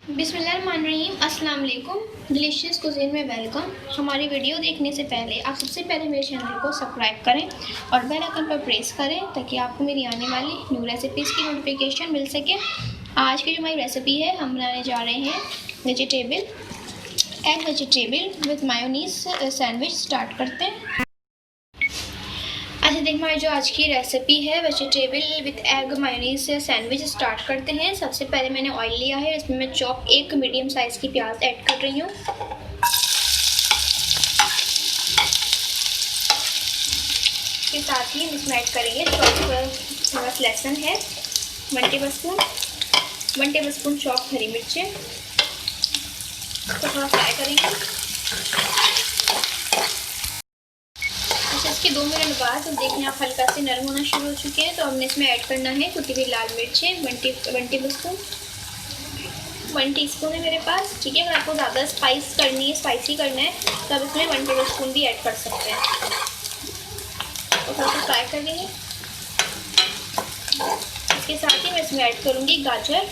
बिस्मिल्लाहिर्रहमानिर्रहीम, अस्सलाम वालेकुम। डिलीशियस कुज़ीन में वेलकम। हमारी वीडियो देखने से पहले आप सबसे पहले मेरे चैनल को सब्सक्राइब करें और बेल आइकन पर प्रेस करें ताकि आपको मेरी आने वाली न्यू रेसिपीज़ की नोटिफिकेशन मिल सके। आज की जो हमारी रेसिपी है, हम बनाने जा रहे हैं egg vegetable with mayonnaise sandwich. Start करते हैं। अच्छा, देखिए हमारी जो आज की रेसिपी है वेजिटेबल विद एग मायोनीज से सैंडविच स्टार्ट करते हैं। सबसे पहले मैंने ऑयल लिया है, इसमें मैं एक मीडियम साइज़ की प्याज ऐड कर रही हूँ। इसके साथ ही हम इसमें ऐड करेंगे चॉप लहसुन है 1 टेबल स्पून चॉप हरी मिर्चें, तो थोड़ा फ्राई करेंगे। इसके 2 मिनट बाद तो देखें आप हल्का से नरम होना शुरू हो चुके हैं, तो हमने इसमें ऐड करना है कुटी हुई लाल मिर्चें 1 टीस्पून है मेरे पास। ठीक है, अगर आपको ज़्यादा स्पाइसी करना है तो आप इसमें 1 टेबल स्पून भी ऐड कर सकते हैं। तो थोड़ा सा फ्राई कर लेंगे। इसके साथ ही मैं इसमें ऐड करूँगी गाजर,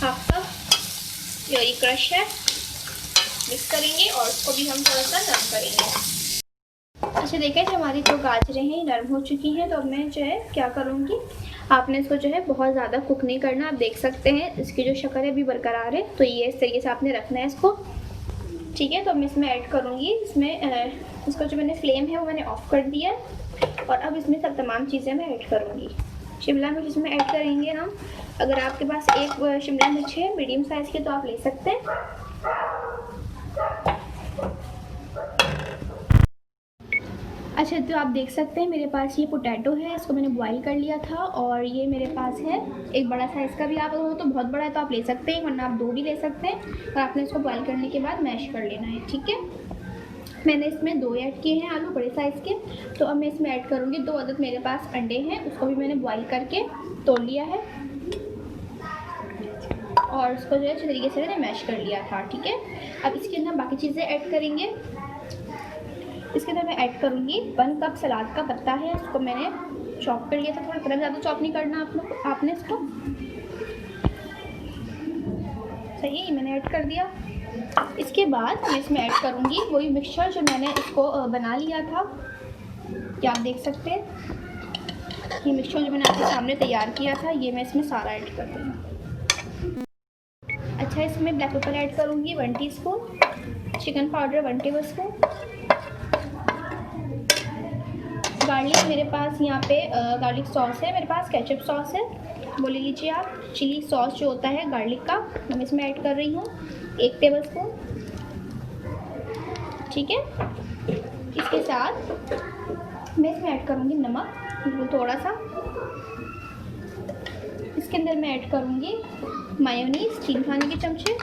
हाफ कप योरी क्रश है, मिक्स करेंगे और उसको भी हम थोड़ा सा नरम करेंगे। अच्छा, देखें जो हमारी जो गाजरें हैं नरम हो चुकी हैं, तो अब मैं जो है क्या करूँगी, आपने इसको जो है बहुत ज़्यादा कुक नहीं करना। आप देख सकते हैं इसकी जो शक्ल है अभी बरकरार है, तो ये इस तरीके से आपने रखना है इसको। ठीक है, तो मैं इसमें ऐड करूँगी, इसको जो मैंने फ्लेम है वो मैंने ऑफ कर दिया और अब इसमें सब तमाम चीज़ें मैं ऐड करूँगी। शिमला मिर्च इसमें ऐड करेंगे हम। अगर आपके पास एक शिमला मिर्च है मीडियम साइज़ की तो आप ले सकते हैं। अच्छा, तो आप देख सकते हैं मेरे पास ये पोटैटो है, इसको मैंने बॉईल कर लिया था और ये मेरे पास है एक बड़ा साइज़ का भी। आप हो तो बहुत बड़ा है तो आप ले सकते हैं, वरना आप 2 भी ले सकते हैं। और आपने इसको बॉईल करने के बाद मैश कर लेना है। ठीक है, मैंने इसमें 2 ऐड किए हैं आलू बड़े साइज़ के। तो अब मैं इसमें ऐड करूँगी 2 अदद मेरे पास अंडे हैं, उसको भी मैंने बॉईल करके तोड़ लिया है और उसको जो है अच्छे तरीके से मैंने मैश कर लिया था। ठीक है, अब इसके अंदर बाकी चीज़ें ऐड करेंगे। इसके अंदर मैं ऐड करूँगी 1 कप सलाद का पत्ता है, उसको मैंने चॉप कर लिया था। थोड़ा इतना ज़्यादा चॉप नहीं करना आपने इसको। सही है, ये मैंने ऐड कर दिया। इसके बाद मैं इसमें ऐड करूँगी वही मिक्सचर जो मैंने इसको बना लिया था, क्या आप देख सकते हैं। ये मिक्सचर जो मैंने आपके सामने तैयार किया था, ये मैं इसमें सारा ऐड कर दूँगी। अच्छा, इसमें ब्लैक पेपर ऐड करूँगी 1 teaspoon, chicken powder 1 table spoon, garlic मेरे पास यहाँ पे गार्लिक सॉस है, मेरे पास केचप सॉस है, वो ले लीजिए आप। चिली सॉस जो होता है गार्लिक का, मैं इसमें ऐड कर रही हूँ 1 टेबल स्पून। ठीक है, इसके साथ मैं इसमें ऐड करूँगी नमक, बिल्कुल थोड़ा सा। इसके अंदर मैं ऐड करूँगी मायोनीज़ 3 खाने के चमचे।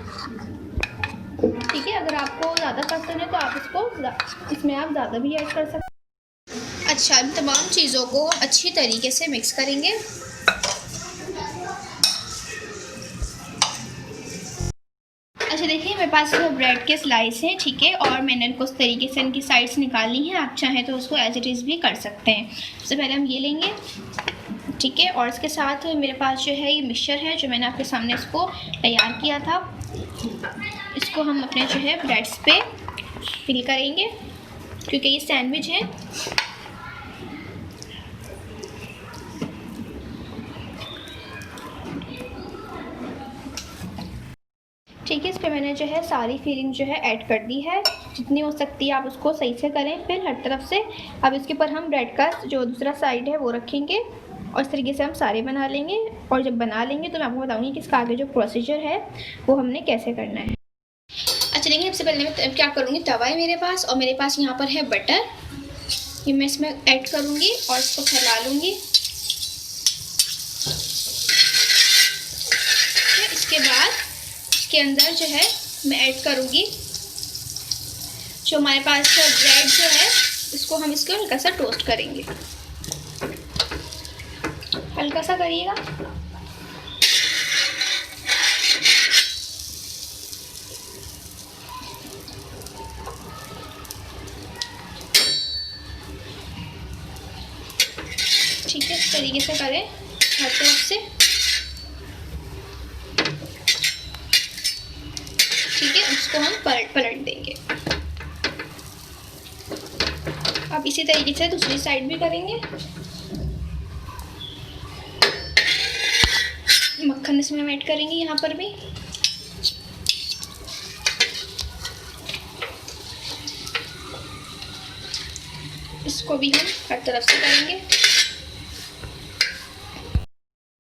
ठीक है, अगर आपको ज़्यादा पसंद है तो आप इसमें आप ज़्यादा भी ऐड कर सकते हैं। अच्छा, इन तमाम चीज़ों को अच्छी तरीके से मिक्स करेंगे। अच्छा, देखिए मेरे पास ब्रेड के स्लाइस हैं। ठीक है, और मैंने इनको उस तरीके से इनकी साइड्स निकाली हैं। आप चाहें तो उसको एज इट इज़ भी कर सकते हैं। सबसे पहले हम ये लेंगे। ठीक है, और इसके साथ मेरे पास जो है ये मिक्सचर है जो मैंने आपके सामने इसको तैयार किया था, इसको हम अपने जो है ब्रेड्स पे फिल करेंगे क्योंकि ये सैंडविच है। ठीक है, इस पर मैंने जो है सारी फिलिंग जो है ऐड कर दी है, जितनी हो सकती है आप उसको सही से करें फिर हर तरफ से। अब इसके ऊपर हम ब्रेड का जो दूसरा साइड है वो रखेंगे और इस तरीके से हम सारे बना लेंगे। और जब बना लेंगे तो मैं आपको बताऊंगी कि इसका आगे जो प्रोसीजर है वो हमने कैसे करना है। अच्छा, देखिए सबसे पहले मैं क्या करूँगी, तवा है मेरे पास और मेरे पास यहाँ पर है बटर, ये मैं इसमें ऐड करूँगी और इसको फैला लूँगी। इसके बाद इसके अंदर जो है मैं ऐड करूँगी जो हमारे पास ब्रेड जो है, इसको हम इसको हल्का सा टोस्ट करेंगे। हल्का सा करिएगा। ठीक है, इस तरीके से करें हर तरफ से। ठीक है, उसको हम पलट देंगे। अब इसी तरीके से दूसरी साइड भी करेंगे। मक्खन इसमें हम ऐड करेंगे यहाँ पर भी। इसको भी हम हर तरफ से करेंगे।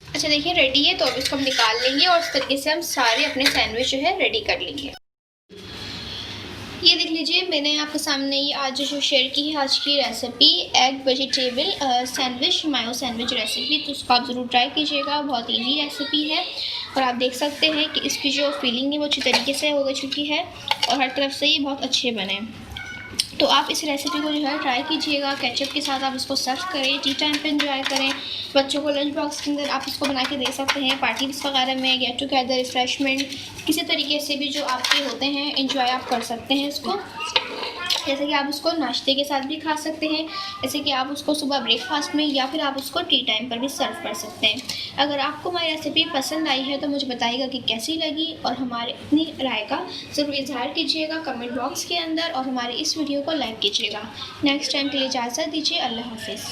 अच्छा देखिए रेडी है, तो अब इसको हम निकाल लेंगे और इस तरीके से हम सारे अपने सैंडविच जो है रेडी कर लेंगे। ये देख लीजिए, मैंने आपके सामने ये आज जो शेयर की है आज की रेसिपी, एग वेजिटेबल सैंडविच, मायो सैंडविच रेसिपी। तो उसको आप ज़रूर ट्राई कीजिएगा, बहुत इजी रेसिपी है। और आप देख सकते हैं कि इसकी जो फीलिंग है वो अच्छी तरीके से हो चुकी है और हर तरफ से ये बहुत अच्छे बने। तो आप इस रेसिपी को जो है ट्राई कीजिएगा। केचप के साथ आप इसको सर्व करें, टी टाइम पे एंजॉय करें, बच्चों को लंच बॉक्स के अंदर आप इसको बना के दे सकते हैं, पार्टीज वगैरह में, गेट टुगेदर, रिफ्रेशमेंट, किसी तरीके से भी जो आपके होते हैं एंजॉय आप कर सकते हैं इसको। जैसे कि आप उसको नाश्ते के साथ भी खा सकते हैं, जैसे कि आप उसको सुबह ब्रेकफास्ट में, या फिर आप उसको टी टाइम पर भी सर्व कर सकते हैं। अगर आपको हमारी रेसिपी पसंद आई है तो मुझे बताइएगा कि कैसी लगी और हमारे अपनी राय का ज़रूर इजहार कीजिएगा कमेंट बॉक्स के अंदर और हमारे इस वीडियो को लाइक कीजिएगा। नेक्स्ट टाइम के लिए इजाज़त दीजिए। अल्लाह हाफिज़।